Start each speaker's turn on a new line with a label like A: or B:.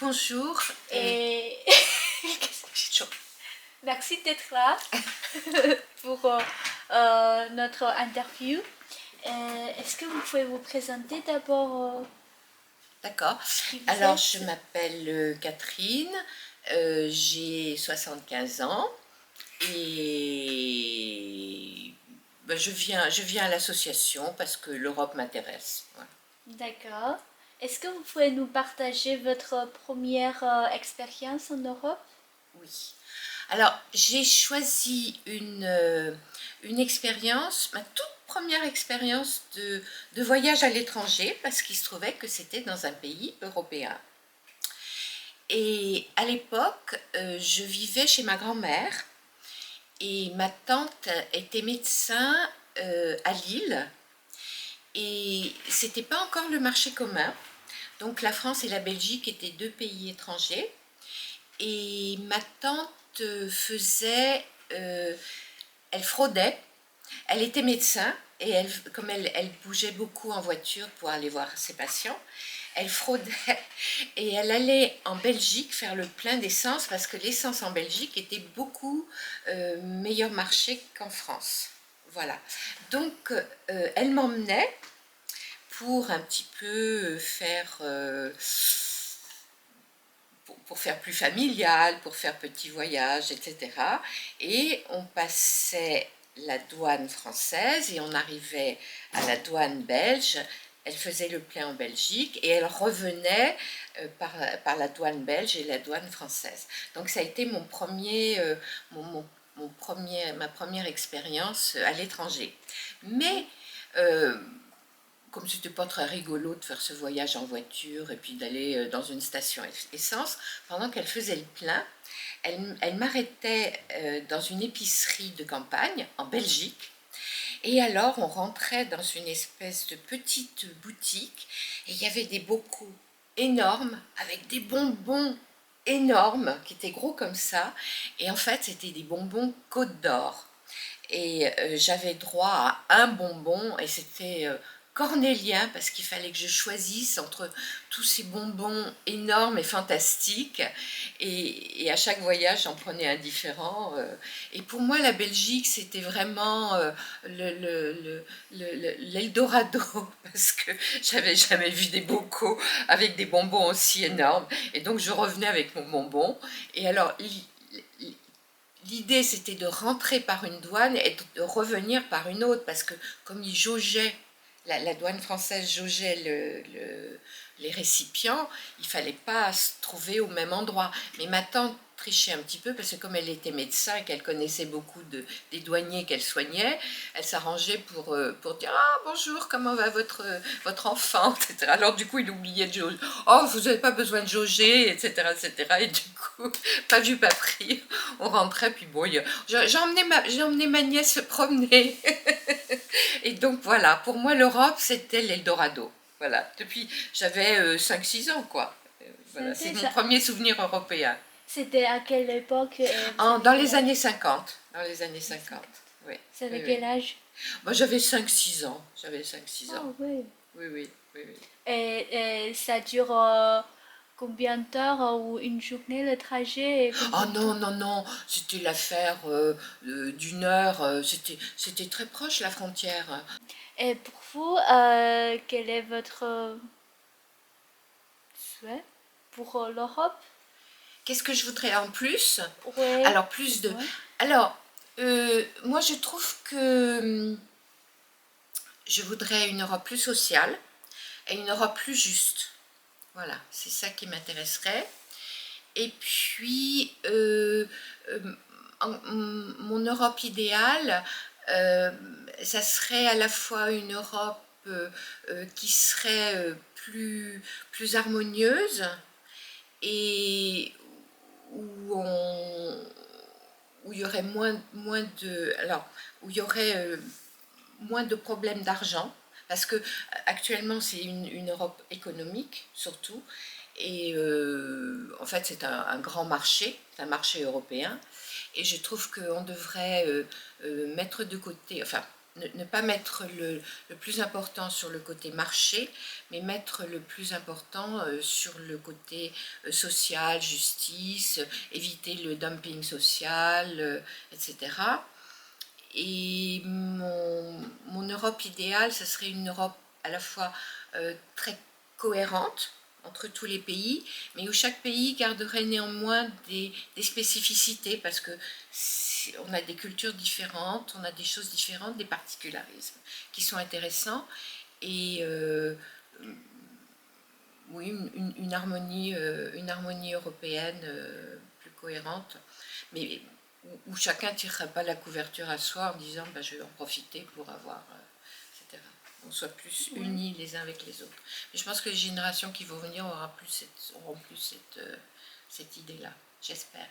A: bonjour.
B: Et
A: Chaud.
B: merci d'être là pour notre interview. Est-ce que vous pouvez vous présenter d'abord
A: D'accord.
B: qui vous
A: Alors,
B: êtes?
A: je m'appelle Catherine, j'ai 75 ans et je viens à l'association parce que l'Europe m'intéresse. Voilà.
B: D'accord. Est-ce que vous pouvez nous partager votre première expérience en Europe?
A: Oui. Alors, j'ai choisi une expérience, ma toute première expérience de voyage à l'étranger, parce qu'il se trouvait que c'était dans un pays européen. Et à l'époque, je vivais chez ma grand-mère et ma tante était médecin à Lille. Et c'était pas encore le marché commun. Donc la France et la Belgique étaient deux pays étrangers. Et ma tante faisait, elle fraudait. Elle était médecin et comme elle bougeait beaucoup en voiture pour aller voir ses patients, elle fraudait et elle allait en Belgique faire le plein d'essence parce que l'essence en Belgique était beaucoup meilleur marché qu'en France. Voilà. Donc elle m'emmenait pour un petit peu faire... pour faire plus familial, pour faire petit voyage, etc. Et on passait la douane française et on arrivait à la douane belge. Elle faisait le plein en Belgique et elle revenait par la douane belge et la douane française. Donc ça a été mon premier, ma première expérience à l'étranger. Mais comme c'était pas très rigolo de faire ce voyage en voiture et puis d'aller dans une station essence, pendant qu'elle faisait le plein, elle m'arrêtait dans une épicerie de campagne en Belgique. Et alors, on rentrait dans une espèce de petite boutique et il y avait des bocaux énormes avec des bonbons énormes qui étaient gros comme ça. Et en fait, c'était des bonbons Côte d'Or. Et j'avais droit à un bonbon et c'était cornélien parce qu'il fallait que je choisisse entre tous ces bonbons énormes et fantastiques et à chaque voyage j'en prenais un différent et pour moi la Belgique c'était vraiment l'Eldorado parce que j'avais jamais vu des bocaux avec des bonbons aussi énormes et donc je revenais avec mon bonbon et alors l'idée, c'était de rentrer par une douane et de revenir par une autre, parce que comme ils jaugeaient, la douane française jaugeait les récipients, il ne fallait pas se trouver au même endroit. Mais ma tante trichait un petit peu, parce que comme elle était médecin et qu'elle connaissait beaucoup des douaniers qu'elle soignait, elle s'arrangeait pour dire « Ah, bonjour, comment va votre enfant ?» etc. Alors du coup, il oubliait de jauger. « Oh, vous n'avez pas besoin de jauger, etc. etc. » Et du coup, pas vu, pas pris. On rentrait, puis bon, j'ai emmené ma nièce se promener. Et donc voilà, pour moi l'Europe c'était l'Eldorado. Voilà, depuis j'avais 5-6 ans quoi. Voilà, c'est mon premier souvenir européen.
B: C'était à quelle époque
A: Dans les années 50. Dans les années 50, oui.
B: Vous avez
A: Oui,
B: quel
A: oui.
B: âge?
A: Moi j'avais 5-6 ans. J'avais 5-6
B: Ah
A: ans.
B: oui.
A: Oui, oui, oui, oui.
B: Et ça dure combien d'heures ou une journée le trajet?
A: Oh non, non, non, c'était l'affaire d'une heure, c'était très proche la frontière.
B: Et pour vous, quel est votre souhait pour l'Europe?
A: Qu'est-ce que je voudrais en plus?
B: Oui,
A: Alors, plus de...
B: dites-moi.
A: Alors, moi je trouve que je voudrais une Europe plus sociale et une Europe plus juste. Voilà, c'est ça qui m'intéresserait. Et puis, mon Europe idéale, ça serait à la fois une Europe qui serait plus harmonieuse et où où il y aurait moins de... Alors, où il y aurait moins de problèmes d'argent, parce que actuellement c'est une Europe économique surtout, et en fait c'est un grand marché, c'est un marché européen, et je trouve qu'on devrait mettre de côté, enfin ne pas mettre le plus important sur le côté marché, mais mettre le plus important sur le côté social, justice, éviter le dumping social, etc. Et mon Europe idéale, ce serait une Europe à la fois très cohérente entre tous les pays, mais où chaque pays garderait néanmoins des spécificités, parce que on a des cultures différentes, on a des choses différentes, des particularismes qui sont intéressants, et oui, une harmonie européenne plus cohérente, mais où chacun ne tirerait pas la couverture à soi en disant bah, je vais en profiter pour avoir, etc. On soit plus unis les uns avec les autres. Mais je pense que les générations qui vont venir auront plus cette idée-là, j'espère.